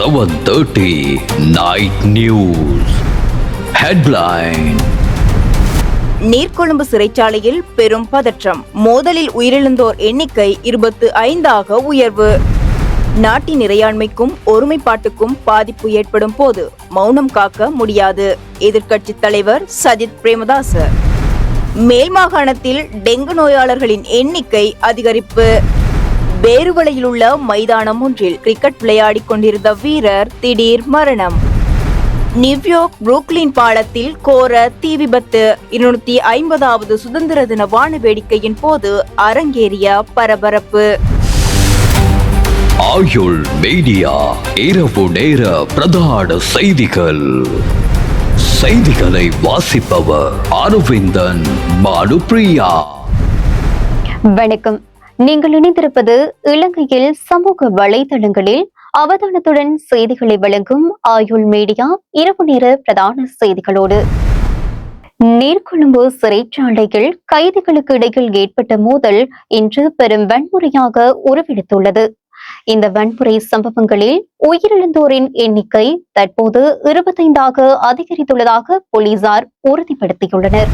7:30 Night News Headline. Negombo சிறைச்சாலையில் பெரும் பதற்றம். மோதலில் உயிரிழந்தோர் எண்ணிக்கை 25 உயர்வு. நாட்டின் இறையாண்மைக்கும் ஒருமைப்பாட்டுக்கும் பாதிப்பு ஏற்படும் போது மௌனம் காக்க முடியாது. எதிர்க்கட்சித் தலைவர் சஜித் பிரேமதாச. மேல் மாகாணத்தில் டெங்கு நோயாளர்களின் எண்ணிக்கை அதிகரிப்பு. பேருவளையில் உள்ள மைதானம் ஒன்றில் கிரிக்கெட் விளையாடிக் கொண்டிருந்த வீரர் திடீர் மரணம். நியூயார்க் புரூக்ளின் பாலத்தில் கோர தீ விபத்து. 250வது சுதந்திர தின வான வேடிக்கையின் போது அரங்கேறிய பரபரப்பு. ஆயுள் மீடியா இரவு நேர பிரதான செய்திகள். செய்திகளை வாசிப்பவர் அரவிந்தன் பானுப்பிரியா. வணக்கம். நீங்கள் இணைந்திருப்பது இலங்கையில் சமூக வலைதளங்களில் அவதானத்துடன் செய்திகளை வழங்கும் ஆயுள் மீடியா இரவு நேர பிரதான செய்திகளோடு. நீர்கொழும்பு சிறைச்சாலையில் கைதிகளுக்கு இடையில் ஏற்பட்ட மோதல் இன்று பெரும் வன்முறையாக உருவெடுத்துள்ளது. இந்த வன்முறை சம்பவங்களில் உயிரிழந்தோரின் எண்ணிக்கை தற்போது 25 அதிகரித்துள்ளதாக போலீசார் உறுதிப்படுத்தியுள்ளனர்.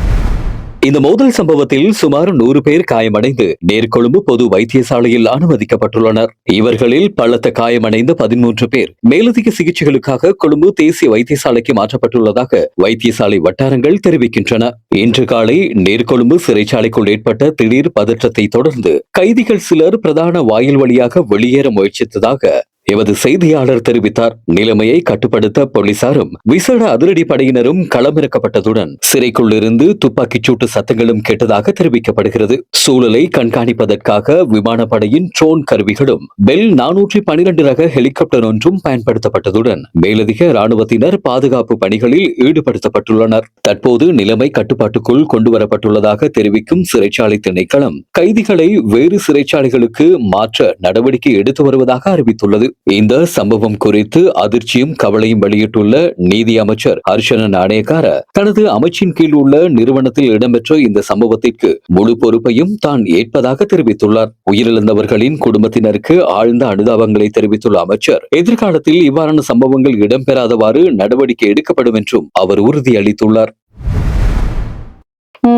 இந்த மோதல் சம்பவத்தில் சுமார் 100 பேர் காயமடைந்து நீர்கொழும்பு பொது வைத்தியசாலையில் அனுமதிக்கப்பட்டுள்ளனர். இவர்களில் பலத்த காயமடைந்த 13 பேர் மேலதிக சிகிச்சைகளுக்காக கொழும்பு தேசிய வைத்தியசாலைக்கு மாற்றப்பட்டுள்ளதாக வைத்தியசாலை வட்டாரங்கள் தெரிவிக்கின்றன. இன்று காலை நீர்கொழும்பு சிறைச்சாலைக்குள் ஏற்பட்ட திடீர் பதற்றத்தை தொடர்ந்து கைதிகள் சிலர் பிரதான வாயில் வழியாக வெளியேற முயற்சித்ததாக எமது செய்தியாளர் தெரிவித்தார். நிலைமையை கட்டுப்படுத்த போலீசாரும் விசேட அதிரடி படையினரும் களமிறக்கப்பட்டதுடன் சிறைக்குள் இருந்து துப்பாக்கிச் சூட்டு சத்தங்களும் கேட்டதாக தெரிவிக்கப்படுகிறது. சூழலை கண்காணிப்பதற்காக விமானப்படையின் ட்ரோன் கருவிகளும் பெல் 412 ரக ஹெலிகாப்டர் ஒன்றும் பயன்படுத்தப்பட்டதுடன் மேலதிக இராணுவத்தினர் பாதுகாப்பு பணிகளில் ஈடுபடுத்தப்பட்டுள்ளனர். தற்போது நிலைமை கட்டுப்பாட்டுக்குள் கொண்டுவரப்பட்டுள்ளதாக தெரிவிக்கும் சிறைச்சாலை திணைக்களம் கைதிகளை வேறு சிறைச்சாலைகளுக்கு மாற்ற நடவடிக்கை எடுத்து வருவதாக அறிவித்துள்ளது. இந்த சம்பவம் குறித்து அதிர்ச்சியும் கவலையும் வெளியிட்டுள்ள நீதி அமைச்சர் ஹர்ஷன நாணயக்கார தனது அமைச்சின் கீழ் உள்ள நிறுவனத்தில் இடம்பெற்ற இந்த சம்பவத்திற்கு முழு பொறுப்பையும் தான் ஏற்பதாக தெரிவித்துள்ளார். உயிரிழந்தவர்களின் குடும்பத்தினருக்கு ஆழ்ந்த அனுதாபங்களை தெரிவித்துள்ள அமைச்சர் எதிர்காலத்தில் இவ்வாறான சம்பவங்கள் இடம்பெறாதவாறு நடவடிக்கை எடுக்கப்படும் என்றும் அவர் உறுதியளித்துள்ளார்.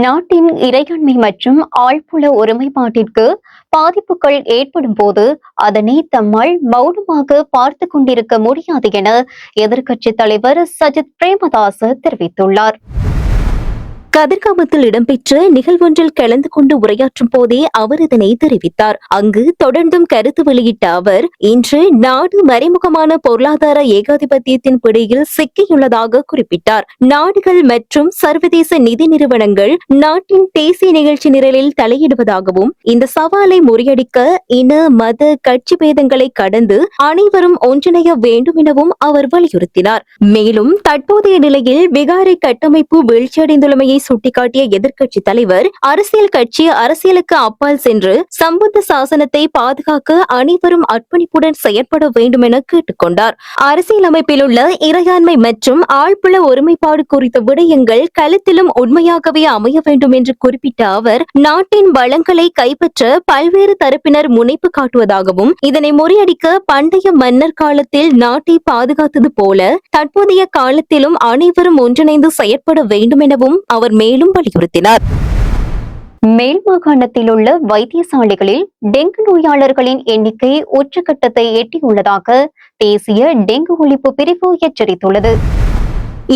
நாட்டின் இறையாண்மை மற்றும் ஆழ்புல ஒருமைப்பாட்டிற்கு பாதிப்புகள் ஏற்படும் போது அதனை தம்மால் மௌனமாக பார்த்து கொண்டிருக்க முடியாது என எதிர்க்கட்சித் தலைவர் சஜித் பிரேமதாச தெரிவித்துள்ளார். கதிர்காமத்தில் இடம்பெற்ற நிகழ்வொன்றில் கலந்து கொண்டு உரையாற்றும் போதே அவர் இதனை தெரிவித்தார். அங்கு தொடர்ந்தும் கருத்து வெளியிட்ட அவர், இன்று நாடு மறைமுகமான பொருளாதார ஏகாதிபத்தியத்தின் பிடியில் சிக்கியுள்ளதாக குறிப்பிட்டார். நாடுகள் மற்றும் சர்வதேச நிதி நிறுவனங்கள் நாட்டின் தேசிய நிகழ்ச்சி நிரலில் தலையிடுவதாகவும் இந்த சவாலை முறியடிக்க இன மத கட்சி பேதங்களை கடந்து அனைவரும் ஒன்றிணைய வேண்டும் எனவும் அவர் வலியுறுத்தினார். மேலும் தற்போதைய நிலையில் விகாரை கட்டமைப்பு வீழ்ச்சியடைந்துள்ளமையை சுட்டிக்காட்டிய எதிர்க்கட்சி தலைவர், அரசியல் கட்சி அரசியலுக்கு அப்பால் சென்று சம்புத்த சாசனத்தை பாதுகாக்க அனைவரும் அர்ப்பணிப்புடன் செயற்பட வேண்டும் என கேட்டுக்கொண்டார். அரசியலமைப்பில் உள்ள இறையாண்மை மற்றும் ஆழ்புல ஒருமைப்பாடு குறித்த விடயங்கள் களத்திலும் உண்மையாகவே அமைய வேண்டும் என்று குறிப்பிட்ட அவர், நாட்டின் வளங்களை கைப்பற்ற பல்வேறு தரப்பினர் முனைப்பு காட்டுவதாகவும் இதனை முறியடிக்க பண்டைய மன்னர் காலத்தில் நாட்டை பாதுகாத்தது போல தற்போதைய காலத்திலும் அனைவரும் ஒன்றிணைந்து செயற்பட வேண்டும் எனவும் அவர் மேலும் வலியுறுத்தினார். மேல் மாகாணத்தில் உள்ள வைத்தியசாலைகளில் டெங்கு நோயாளர்களின் எண்ணிக்கை உச்சகட்டத்தை எட்டியுள்ளதாக தேசிய டெங்கு ஒழிப்பு பிரிவு எச்சரித்துள்ளது.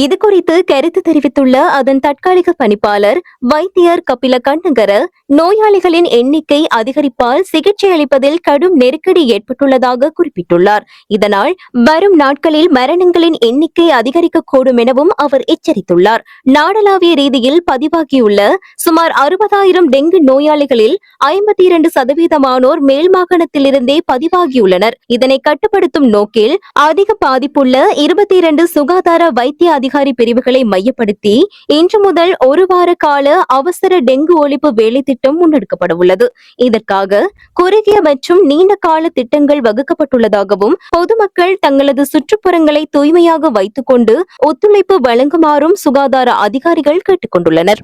இது குறித்து கருத்து தெரிவித்துள்ள அதன் தற்காலிக பணிப்பாளர் வைத்தியர் கபில கண்ணகர, நோயாளிகளின் எண்ணிக்கை அதிகரிப்பால் சிகிச்சை அளிப்பதில் கடும் நெருக்கடி ஏற்பட்டுள்ளதாக குறிப்பிட்டுள்ளார். இதனால் வரும் நாட்களில் மரணங்களின் எண்ணிக்கை அதிகரிக்கக்கூடும் எனவும் அவர் எச்சரித்துள்ளார். நாடளாவிய ரீதியில் பதிவாகியுள்ள சுமார் 60,000 டெங்கு நோயாளிகளில் 52% மேல் மாகாணத்திலிருந்தே பதிவாகியுள்ளனர். இதனை கட்டுப்படுத்தும் நோக்கில் அதிக பாதிப்புள்ள 22 சுகாதார வைத்திய அதிகாரி பிரிவுகளை மையப்படுத்தி இன்று முதல் ஒரு வார கால அவசர டெங்கு ஒழிப்பு வேலை திட்டம் முன்னெடுக்கப்பட உள்ளது. இதற்காக குறுகிய மற்றும் நீண்ட கால திட்டங்கள் வகுக்கப்பட்டுள்ளதாகவும் பொதுமக்கள் தங்களது சுற்றுப்புறங்களை தூய்மையாக வைத்துக் கொண்டு ஒத்துழைப்பு வழங்குமாறும் சுகாதார அதிகாரிகள் கேட்டுக் கொண்டுள்ளனர்.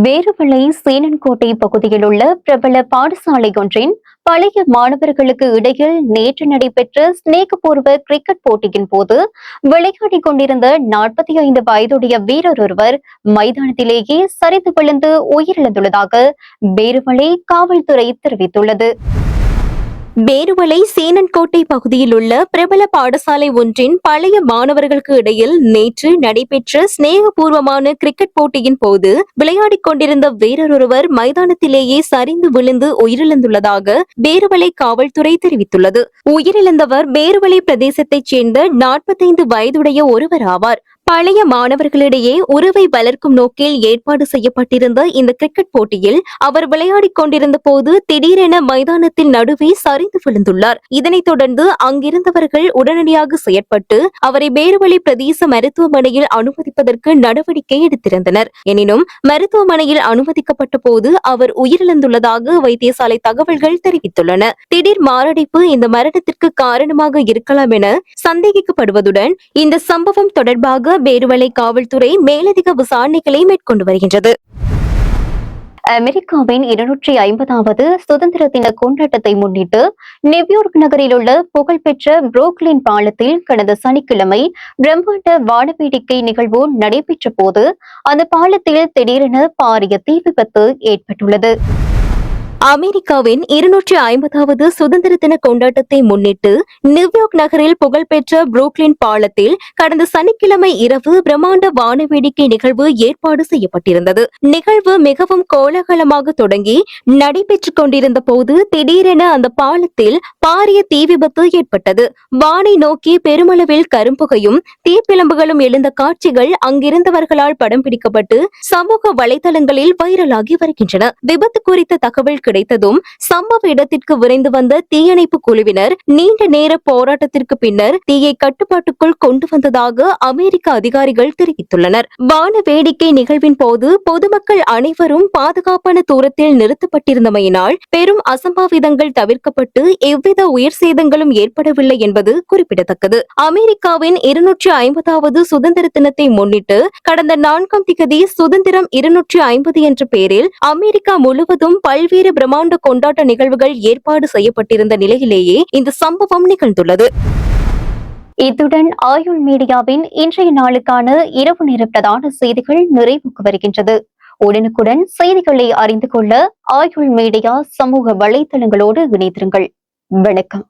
வேறுவளை சீனன்கோட்டை பகுதியில் உள்ள பிரபல பாடசாலை ஒன்றின் பழைய மாணவர்களுக்கு இடையில் நேற்று நடைபெற்ற சிநேகபூர்வ கிரிக்கெட் போட்டியின் போது விளையாடிக் கொண்டிருந்த 45 வயதுடைய வீரர் ஒருவர் மைதானத்திலேயே சரிந்து விழுந்து உயிரிழந்துள்ளதாக வேறுவளை காவல்துறை தெரிவித்துள்ளது. பேருவளை சீனன்கோட்டை பகுதியில் உள்ள பிரபல பாடசாலை ஒன்றின் பழைய மாணவர்களுக்கு இடையில் நேற்று நடைபெற்ற சிநேகபூர்வமான கிரிக்கெட் போட்டியின் போது விளையாடிக் கொண்டிருந்த வீரர் ஒருவர் மைதானத்திலேயே சரிந்து விழுந்து உயிரிழந்துள்ளதாக பேருவளை காவல்துறை தெரிவித்துள்ளது. உயிரிழந்தவர் பேருவளை பிரதேசத்தைச் சேர்ந்த 45 வயதுடைய ஒருவர் ஆவார். பழைய மாணவர்களிடையே உறவை வளர்க்கும் நோக்கில் ஏற்பாடு செய்யப்பட்டிருந்த இந்த கிரிக்கெட் போட்டியில் அவர் விளையாடிக் கொண்டிருந்த போது திடீரென மைதானத்தில் நடுவே சரிந்து விழுந்துள்ளார். இதனைத் தொடர்ந்து அங்கிருந்தவர்கள் உடனடியாக செயற்பட்டு அவரை பேருவளை பிரதேச மருத்துவமனையில் அனுமதிப்பதற்கு நடவடிக்கை எடுத்திருந்தனர். எனினும் மருத்துவமனையில் அனுமதிக்கப்பட்ட போது அவர் உயிரிழந்துள்ளதாக வைத்தியசாலை தகவல்கள் தெரிவித்துள்ளன. திடீர் மாரடைப்பு இந்த மரணத்திற்கு காரணமாக இருக்கலாம் என சந்தேகிக்கப்படுவதுடன் இந்த சம்பவம் தொடர்பாக பேருவளை காவல்துறை மேலதிக விசாரணைகளை மேற்கொண்டு வருகின்றது. அமெரிக்காவின் 250வது சுதந்திர தின கொண்டாட்டத்தை முன்னிட்டு நியூயார்க் நகரில் உள்ள புகழ்பெற்ற புரூக்ளின் பாலத்தில் கடந்த சனிக்கிழமை பிரம்மாண்ட வானவேடிக்கை நிகழ்வு நடைபெற்ற போது அந்த பாலத்தில் திடீரென பாரிய தீ விபத்து ஏற்பட்டுள்ளது. அமெரிக்காவின் 250வது சுதந்திர தின கொண்டாட்டத்தை முன்னிட்டு நியூயார்க் நகரில் புகழ்பெற்ற புரூக்ளின் பாலத்தில் கடந்த சனிக்கிழமை இரவு பிரம்மாண்ட வானவேடிக்கை நிகழ்வு ஏற்பாடு செய்யப்பட்டிருந்தது. நிகழ்வு மிகவும் கோலாகலமாக தொடங்கி நடைபெற்றுக் கொண்டிருந்த போது திடீரென அந்த பாலத்தில் பாரிய தீ விபத்து ஏற்பட்டது. வானை நோக்கி பெருமளவில் கரும்புகையும் தீப்பிழம்புகளும் எழுந்த காட்சிகள் அங்கிருந்தவர்களால் படம் பிடிக்கப்பட்டு சமூக வலைதளங்களில் வைரலாகி வருகின்றன. விபத்து குறித்த தகவல் கிடைத்ததும் சம்பவ இடத்திற்கு விரைந்து வந்த தீயணைப்பு குழுவினர் நீண்ட நேர போராட்டத்திற்கு பின்னர் தீயை கட்டுப்பாட்டுக்குள் கொண்டு வந்ததாக அமெரிக்க அதிகாரிகள் தெரிவித்துள்ளனர். வான வேடிக்கை நிகழ்வின் போது பொதுமக்கள் அனைவரும் பாதுகாப்பான தூரத்தில் நிறுத்தப்பட்டிருந்தமையினால் பெரும் அசம்பாவிதங்கள் தவிர்க்கப்பட்டு எவ்வித உயிர் சேதங்களும் ஏற்படவில்லை என்பது குறிப்பிடத்தக்கது. அமெரிக்காவின் 250வது சுதந்திர தினத்தை முன்னிட்டு கடந்த 4ஆம் திகதி சுதந்திரம் 250 என்ற பெயரில் அமெரிக்கா முழுவதும் பல்வேறு பிரம்மாண்ட கொண்டாட்ட நிகழ்வுகள் ஏற்பாடு செய்யப்பட்டிருந்த நிலையிலேயே இந்த சம்பவம் நிகழ்ந்துள்ளது. இத்துடன் ஆயுள் மீடியாவின் இன்றைய நாளுக்கான இரவு நேர பிரதான செய்திகள் நிறைவுக்கு வருகின்றது. உடனுக்குடன் செய்திகளை அறிந்து கொள்ள ஆயுள் மீடியா சமூக வலைதளங்களோடு இணைந்திருங்கள். வணக்கம்.